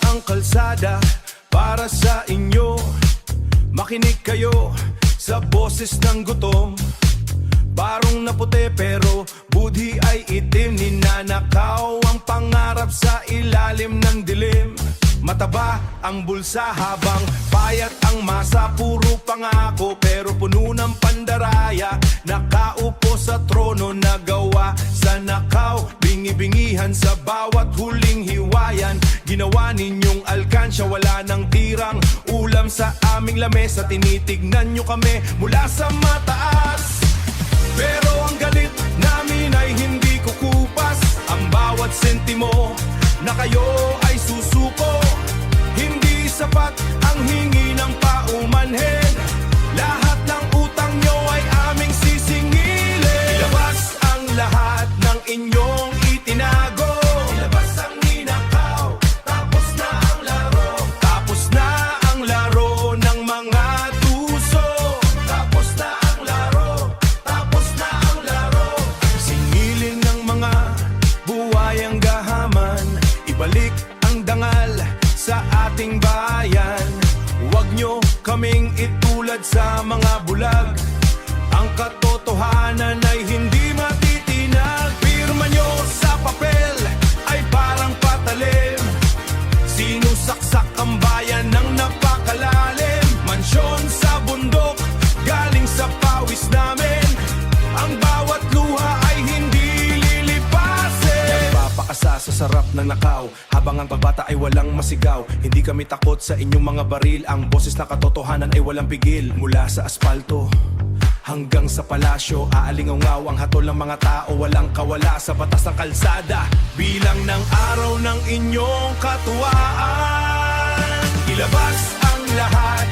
ang kalsada para sa inyo. Makinig kayo sa boses ng gutom. Barong na puti pero budhi ay itim. Ninanakaw ang pangarap sa ilalim ng dilim. Mataba ang bulsa habang payat ang masa. Puro pangako pero puno ng pandaraya. Nakaupo sa trono na gawa sa nakaw. Bingi-bingihan sa bawat huling hiwayan. Ginawa ninyong alkansya, wala nang tirang ulam sa aming lamesa. Tinitignan nyo kami mula sa mataas, pero ang galit namin ay hindi kukupas. Ang bawat sentimo na kayo ay susuko. Hindi sapat ang hingi ng paumanhin. Lahat ng utang nyo ay aming sisingilin. Ilabas ang lahat ng inyong itinago. Ilabas ang ninakaw, tapos na ang laro. Tapos na ang laro ng mga tuso. Tapos na ang laro, tapos na ang laro. Singilin ng mga buwayang gahaman. Ibalik ang dangal sa ating bayan. Huwag nyo kaming itulad sa mga bulag. Ang katotohanan ay hindi matitinag. Pirma nyo sa papel ay parang patalim. Sinusaksak ang bayan ng napakalalim. Mansyon sa bundok, galing sa pawis namin. Ang bawat luha ay hindi lilipasin. Nagpapakasa sa sarap ng nakaw, habang ang babata ay walang masigaw. Hindi kami takot sa inyong mga baril. Ang boses na katotohanan ay walang pigil. Mula sa aspalto hanggang sa palasyo, aalingaw ang hatol ng mga tao. Walang kawala sa batas ng kalsada. Bilang ng araw ng inyong katuwaan. Ilabas ang lahat